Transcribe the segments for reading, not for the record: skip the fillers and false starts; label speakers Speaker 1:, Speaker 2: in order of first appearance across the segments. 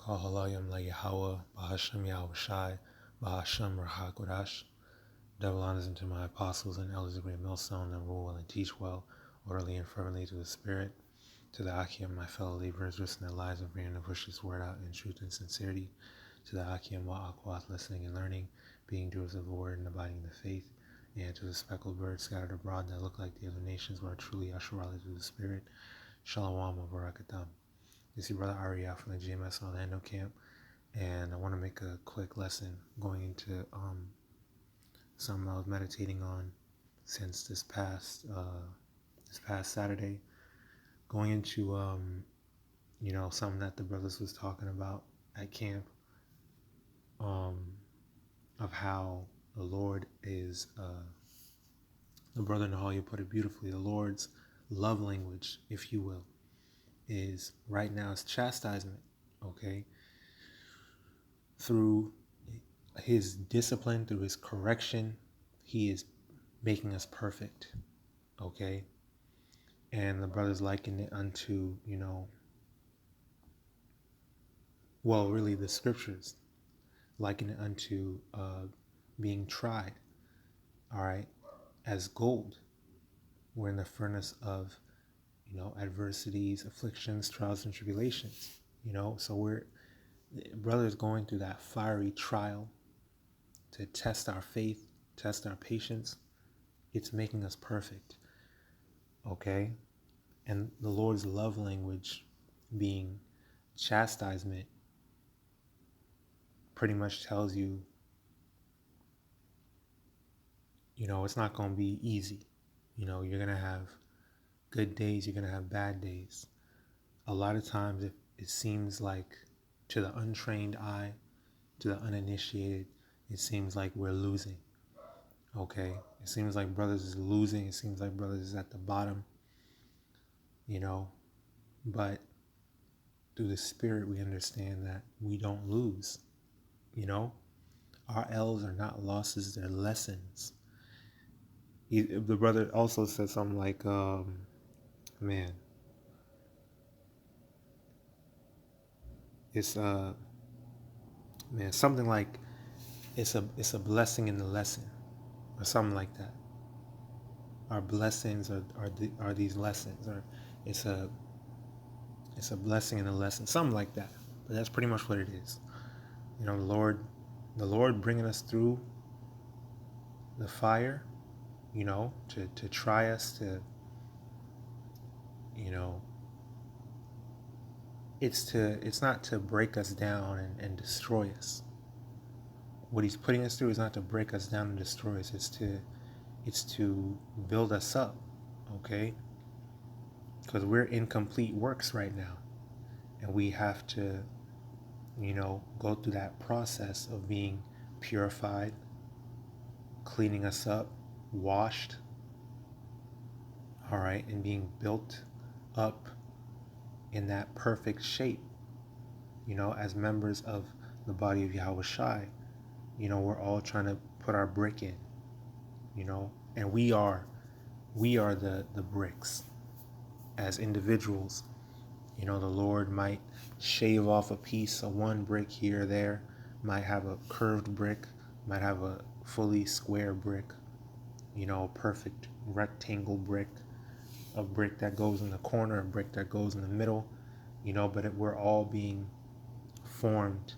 Speaker 1: call HALALYAM YAHAWAH, BAHASHAM, YAHAWASHI, BAHASHAM, QADASH. Double honors unto my apostles and elders of great millstone that rule well and teach well, orderly and fervently to the Spirit, to the Akim, my fellow laborers, risking their lives of bringing the push this word out in truth and sincerity, to the Akim, YAHAWAH, listening and learning, being doers of the word and abiding in the faith, and to the speckled birds scattered abroad that look like the other nations but are truly Yasharali through the Spirit. Shalom Barakatam. This is your brother Aria from the GMS Orlando camp, and I want to make a quick lesson going into something I was meditating on since this past Saturday, going into something that the brothers was talking about at camp, of how the Lord is the brother Nahal put it beautifully. The Lord's love language, if you will, is right now is chastisement, okay? Through his discipline, through his correction, he is making us perfect, okay? And the brothers liken it unto, really the scriptures liken it unto being tried, all right, as gold. We're in the furnace of adversities, afflictions, trials, and tribulations, so brothers going through that fiery trial to test our faith, test our patience. It's making us perfect, okay? And the Lord's love language being chastisement pretty much tells you, it's not going to be easy. You're going to have good days, you're going to have bad days. A lot of times it seems like, to the untrained eye, to the uninitiated, it seems like we're losing, okay? It seems like brothers is losing. It seems like brothers is at the bottom, but through the Spirit we understand that we don't lose, Our L's are not losses, they're lessons. The brother also said something like, it's something like it's a blessing in the lesson, or something like that. Our blessings are these lessons, or it's a blessing in the lesson, something like that. But that's pretty much what it is. The Lord bringing us through the fire, to try us, to it's not to break us down and destroy us. What he's putting us through is not to break us down and destroy us. It's to build us up, okay? Because we're incomplete works right now, and we have to go through that process of being purified, cleaning us up, washed, all right, and being built up in that perfect shape, as members of the body of YAHAWASHI. We're all trying to put our brick in, and we are the bricks as individuals. The Lord might shave off a piece of one brick here or there, might have a curved brick, might have a fully square brick, a perfect rectangle brick, a brick that goes in the corner, a brick that goes in the middle, but we're all being formed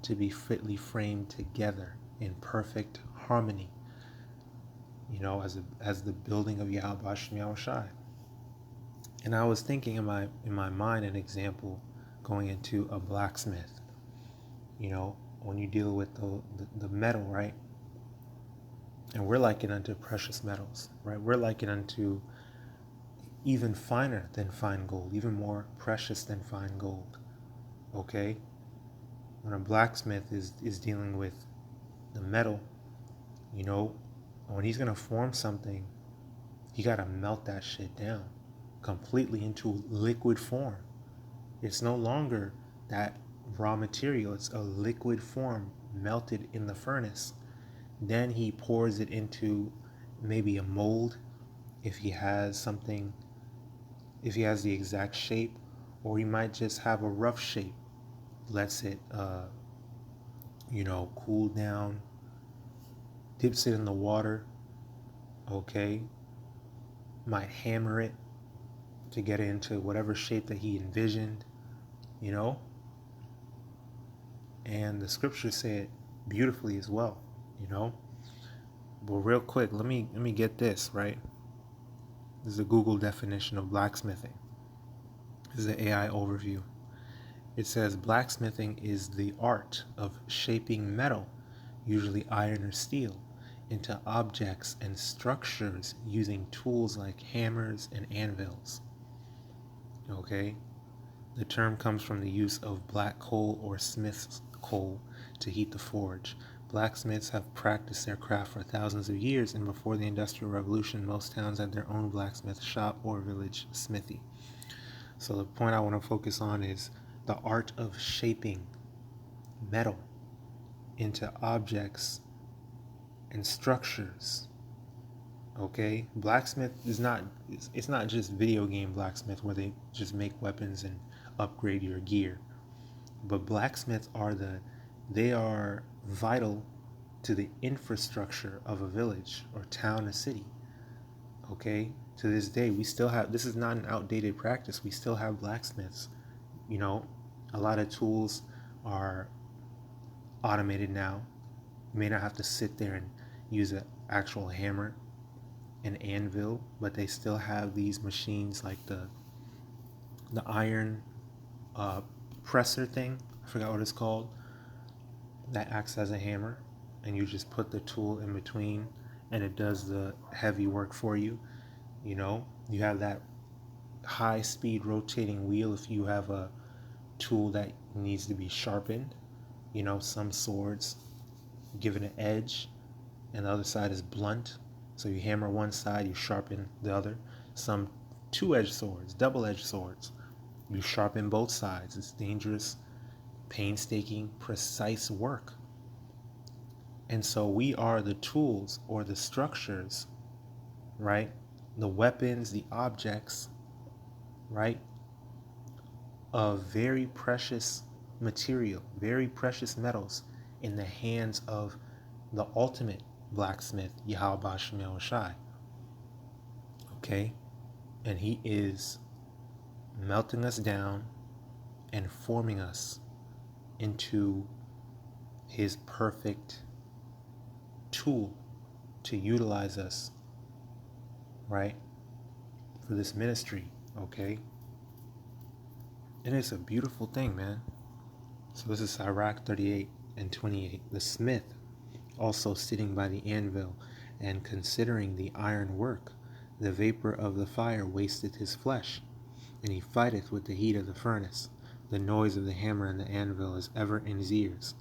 Speaker 1: to be fitly framed together in perfect harmony, as the building of YAHAWASHI. And I was thinking in my mind an example going into a blacksmith. When you deal with the metal, right? And we're likened unto precious metals, right? We're likened unto even finer than fine gold, even more precious than fine gold, okay? When a blacksmith is dealing with the metal, when he's going to form something, he got to melt that shit down completely into liquid form. It's no longer that raw material. It's a liquid form melted in the furnace. Then he pours it into maybe a mold, if he has the exact shape, or he might just have a rough shape, lets it, cool down, dips it in the water, okay, might hammer it to get it into whatever shape that he envisioned, and the scriptures say it beautifully as well, But real quick, let me get this, right? This is a Google definition of blacksmithing. This is an AI overview. It says blacksmithing is the art of shaping metal, usually iron or steel, into objects and structures using tools like hammers and anvils. Okay? The term comes from the use of black coal or smith's coal to heat the forge. Blacksmiths have practiced their craft for thousands of years, and before the Industrial Revolution, most towns had their own blacksmith shop or village smithy. So the point I want to focus on is the art of shaping metal into objects and structures. Okay? Blacksmith is it's not just video game blacksmith where they just make weapons and upgrade your gear. But blacksmiths they are vital to the infrastructure of a village or town or city. Okay? To this day, we still have, this is not an outdated practice. We still have blacksmiths. A lot of tools are automated now. You may not have to sit there and use an actual hammer and anvil, but they still have these machines like the iron presser thing. I forgot what it's called. That acts as a hammer, and you just put the tool in between, and it does the heavy work for you. You have that high-speed rotating wheel if you have a tool that needs to be sharpened. Some swords give it an edge, and the other side is blunt. So you hammer one side, you sharpen the other. Some two-edged swords, double-edged swords, you sharpen both sides. It's dangerous, painstaking, precise work. And so we are the tools or the structures, right? The weapons, the objects, right? Of very precious material, very precious metals in the hands of the ultimate blacksmith, YAHAWASHI. Okay? And he is melting us down and forming us into his perfect tool to utilize us, right, for this ministry. Okay? And it's a beautiful thing, man. So this is Sirach 38 and 28. The smith, also sitting by the anvil and considering the iron work, the vapor of the fire wasteth his flesh, and he fighteth with the heat of the furnace. The noise of the hammer and the anvil is ever in his ears,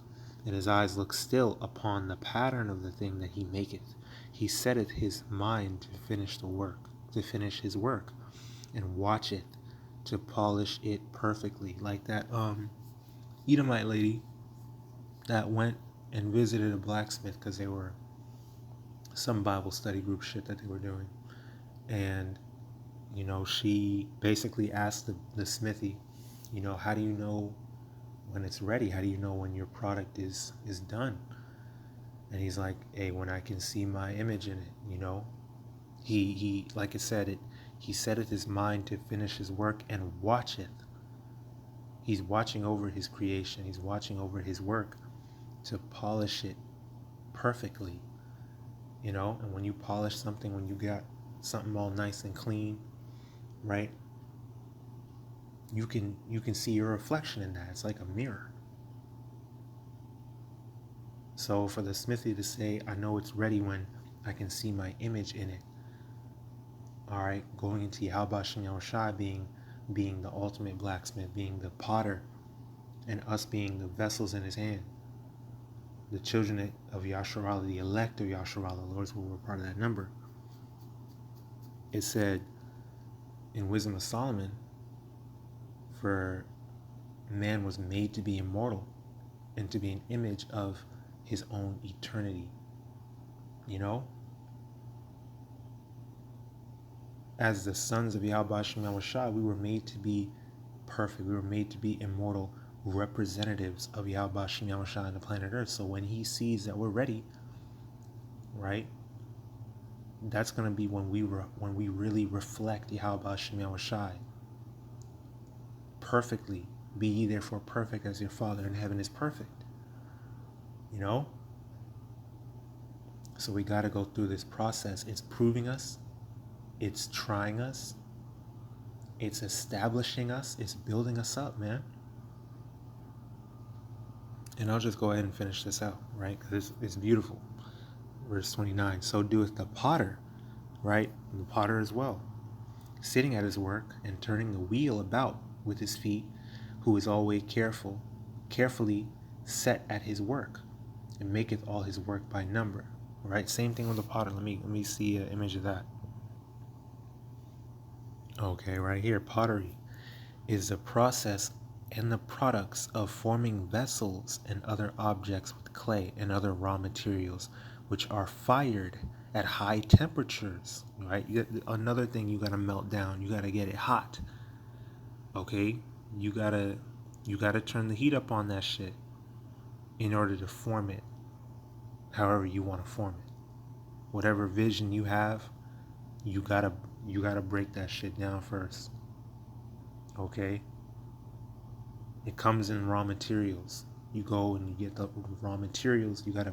Speaker 1: and his eyes look still upon the pattern of the thing that he maketh. He setteth his mind to finish his work, and watcheth to polish it perfectly. Like that Edomite lady that went and visited a blacksmith because they were some Bible study group shit that they were doing. And, she basically asked the smithy, how do you know when it's ready? How do you know when your product is done? And he's like, hey, when I can see my image in it, He like I said, he setteth his mind to finish his work and watcheth. He's watching over his creation. He's watching over his work to polish it perfectly. And when you polish something, when you got something all nice and clean, right? You can see your reflection in that. It's like a mirror. So for the smithy to say, I know it's ready when I can see my image in it. All right, going into YAHAWASHI being the ultimate blacksmith, being the potter, and us being the vessels in his hand. The children of Yasharallah, the elect of Yasharallah, the Lord's will were part of that number. It said in Wisdom of Solomon, for man was made to be immortal and to be an image of his own eternity. As the sons of YAHAWASHI, we were made to be perfect. We were made to be immortal representatives of YAHAWASHI on the planet Earth. So when he sees that we're ready, right, that's going to be when we really reflect YAHAWASHI perfectly. Be ye therefore perfect as your Father in heaven is perfect. You know? So we got to go through this process. It's proving us. It's trying us. It's establishing us. It's building us up, man. And I'll just go ahead and finish this out, right? Because it's beautiful. Verse 29. So doeth the potter, right? And the potter as well, sitting at his work and turning the wheel about with his feet, who is always carefully set at his work, and maketh all his work by number. Right? Same thing with the potter. Let me see an image of that. Okay, right here, pottery is the process and the products of forming vessels and other objects with clay and other raw materials, which are fired at high temperatures. Right? Another thing, you gotta melt down. You gotta get it hot. Okay, you gotta turn the heat up on that shit in order to form it however you want to form it. Whatever vision you have, you gotta break that shit down first. Okay, it comes in raw materials. You go and you get the raw materials. You gotta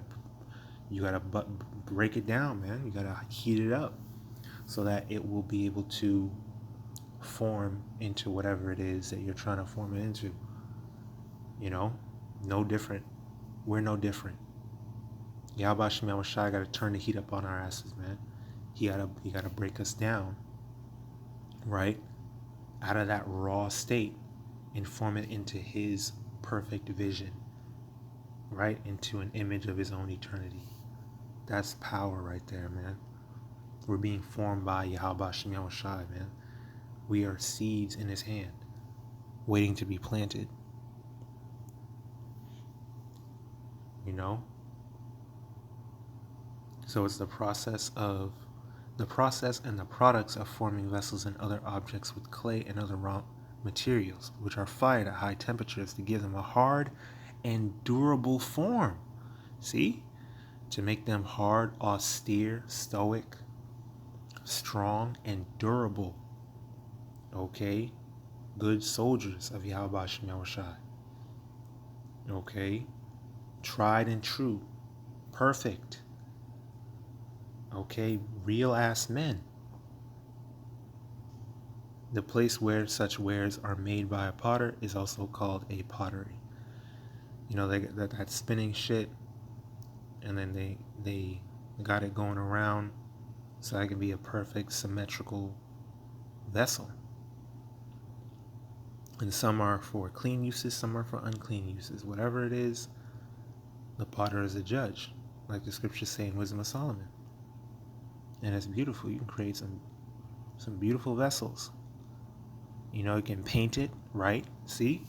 Speaker 1: break it down, man. You gotta heat it up so that it will be able to form into whatever it is that you're trying to form it into. You know, no different. We're no different. YAHAWASHI got to turn the heat up on our asses, man. He gotta break us down, right, out of that raw state and form it into his perfect vision, right, into an image of his own eternity. That's power right there, man. We're being formed by YAHAWASHI, man. We are seeds in his hand, waiting to be planted. You know? So it's the process and the products of forming vessels and other objects with clay and other raw materials, which are fired at high temperatures to give them a hard and durable form. See? To make them hard, austere, stoic, strong, and durable. Okay? Good soldiers of YAHAWASHI. Okay? Tried and true. Perfect. Okay? Real ass men. The place where such wares are made by a potter is also called a pottery. You know, they that spinning shit, and then they got it going around so that it can be a perfect symmetrical vessel. And some are for clean uses, some are for unclean uses. Whatever it is, the potter is a judge, like the scriptures say in Wisdom of Solomon. And it's beautiful. You can create some beautiful vessels. You know, you can paint it, right? See?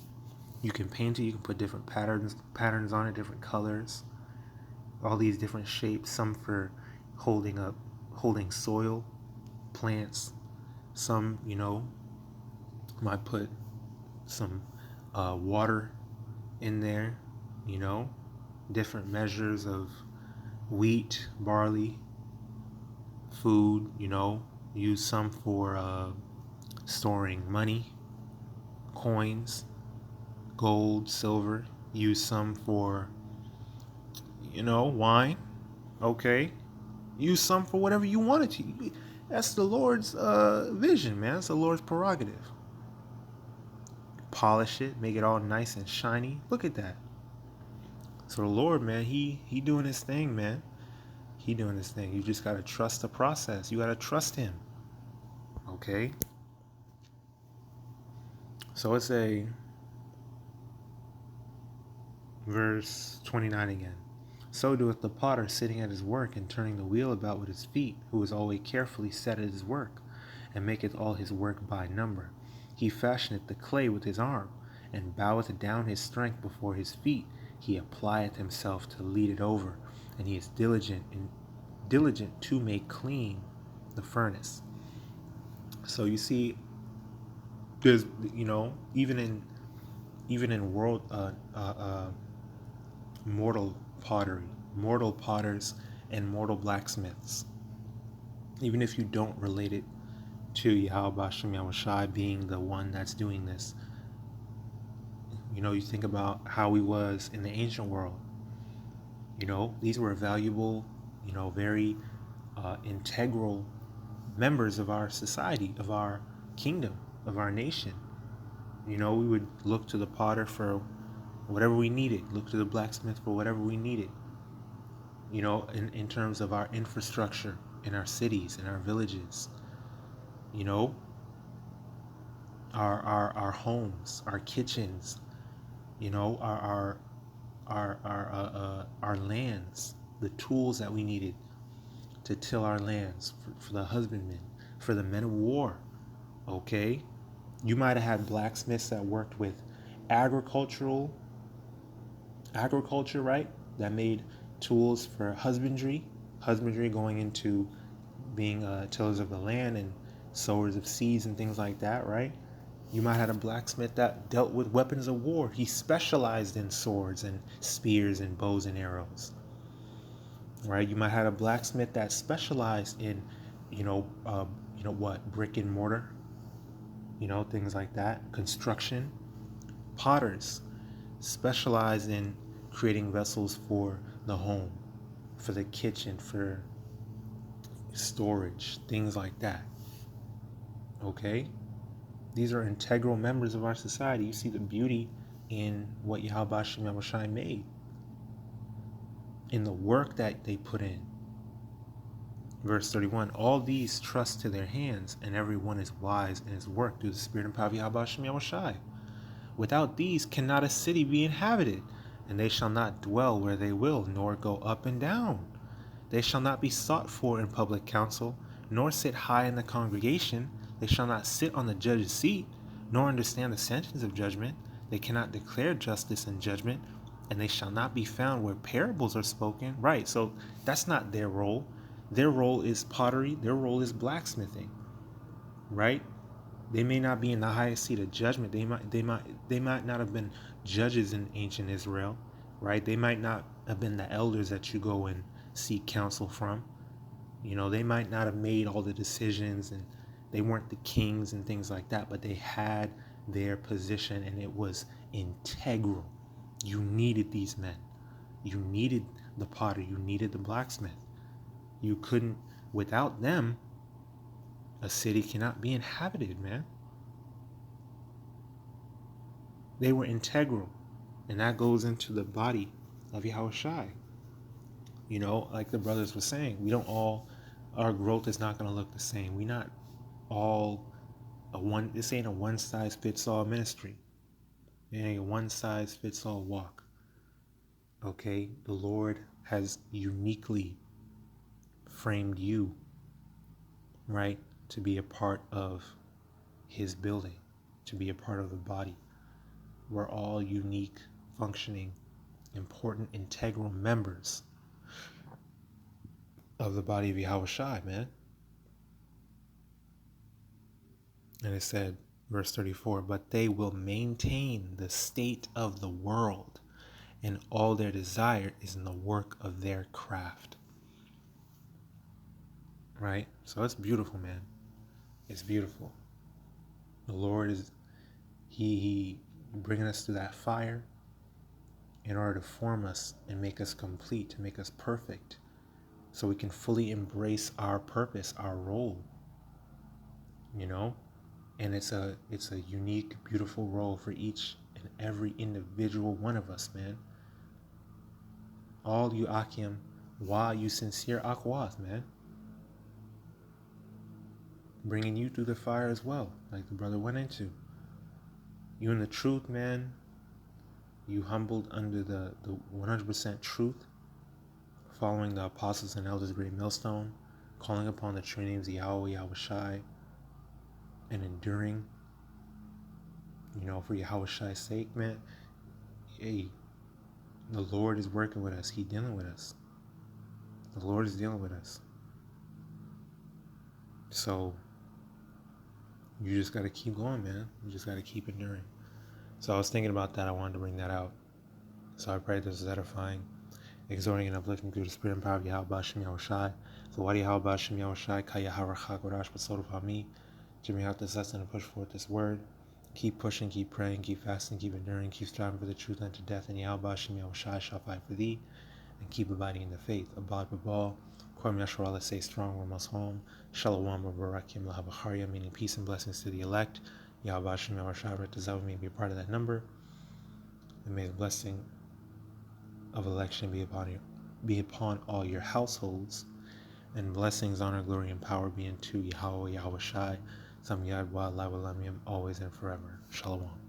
Speaker 1: You can paint it, you can put different patterns on it, different colors, all these different shapes, some for holding soil, plants. Some, you know, might put some water in there, you know, different measures of wheat, barley, food, you know, use some for storing money, coins, gold, silver, use some for, you know, wine, okay, use some for whatever you want it to. That's the Lord's vision, man. That's the Lord's prerogative. Polish it, make it all nice and shiny. Look at that. So the Lord, man, he doing his thing, man. He doing his thing. You just gotta trust the process. You gotta trust him. Okay? So it's a verse 29 again. So doeth the potter sitting at his work and turning the wheel about with his feet, who is always carefully set at his work, and maketh all his work by number. He fashioneth the clay with his arm, and boweth down his strength before his feet. He applieth himself to lead it over, and he is diligent to make clean the furnace. So you see, there's, you know, even even in mortal pottery, mortal potters, and mortal blacksmiths. Even if you don't relate it to YAHAWASHI being the one that's doing this, you think about how he was in the ancient world. These were valuable, very integral members of our society, of our kingdom, of our nation. We would look to the potter for whatever we needed, look to the blacksmith for whatever we needed, in terms of our infrastructure in our cities, in our villages, our homes, our kitchens, our lands, the tools that we needed to till our lands, for the husbandmen, for the men of war. Okay, you might have had blacksmiths that worked with agriculture, right? That made tools for husbandry going into being tillers of the land and sowers of seeds and things like that, right? You might have had a blacksmith that dealt with weapons of war. He specialized in swords and spears and bows and arrows, right? You might have a blacksmith that specialized in, brick and mortar, things like that. Construction. Potters specialized in creating vessels for the home, for the kitchen, for storage, things like that. Okay? These are integral members of our society. You see the beauty in what YAHAWASHI made, in the work that they put in. Verse 31, all these trust to their hands, and everyone is wise in his work through the spirit and power of YAHAWASHI. Without these cannot a city be inhabited, and they shall not dwell where they will, nor go up and down. They shall not be sought for in public council, nor sit high in the congregation. They shall not sit on the judge's seat, nor understand the sentence of judgment. They cannot declare justice and judgment, and they shall not be found where parables are spoken. Right, so that's not their role. Their role is pottery. Their role is blacksmithing. Right? They may not be in the highest seat of judgment. They might not have been judges in ancient Israel. Right? They might not have been the elders that you go and seek counsel from. They might not have made all the decisions, and they weren't the kings and things like that, but they had their position, and it was integral. You needed these men. You needed the potter. You needed the blacksmith. You couldn't, without them, a city cannot be inhabited, man. They were integral, and that goes into the body of YAHAWASHI. Like the brothers were saying, our growth is not going to look the same. We're not all this ain't a one-size-fits-all ministry. It ain't a one-size-fits-all walk. Okay? The Lord has uniquely framed you, right, to be a part of his building, to be a part of the body. We're all unique, functioning, important, integral members of the body of YAHAWASHI, man. And it said, verse 34, but they will maintain the state of the world, and all their desire is in the work of their craft. Right? So it's beautiful, man. It's beautiful. The Lord is, he bringing us through that fire in order to form us and make us complete, to make us perfect, so we can fully embrace our purpose, our role. And it's a unique, beautiful role for each and every individual one of us, man. All you Akim, why you sincere Akwath, man. Bringing you through the fire as well, like the brother went into. You in the truth, man. You humbled under the 100% truth, following the apostles and elders' great millstone, calling upon the true names of Yahweh, YAHAWASHI, and enduring, for YAHAWASHI's sake, man. Hey, the Lord is working with us. He's dealing with us. The Lord is dealing with us. So you just got to keep going, man. You just got to keep enduring. So I was thinking about that. I wanted to bring that out. So I pray this is edifying, exhorting and uplifting through the spirit and power of YAHAWASHI YAHAWASHI. So why YAHAWASHI YAHAWASHI KAYAHAWAH QADASH bestowed upon me to bring out this lesson and push forth this word. Keep pushing, keep praying, keep fasting, keep enduring, keep striving for the truth unto death, and YAHAWASHI YAHAWASHI shall fight for thee, and keep abiding in the faith. Abad Babal, Kwam Yashua, let's say strong, we're most home. Shalom, Barakim, Lahabachariya, meaning peace and blessings to the elect. YAHAWASHI YAHAWASHI, desire me to be a part of that number. And may the blessing of election be upon all your households, and blessings, honor, glory, and power be unto YAHAWAH, YAHAWASHI, Sam Yad Wa, LAHAWALYAM, always and forever. Shalom.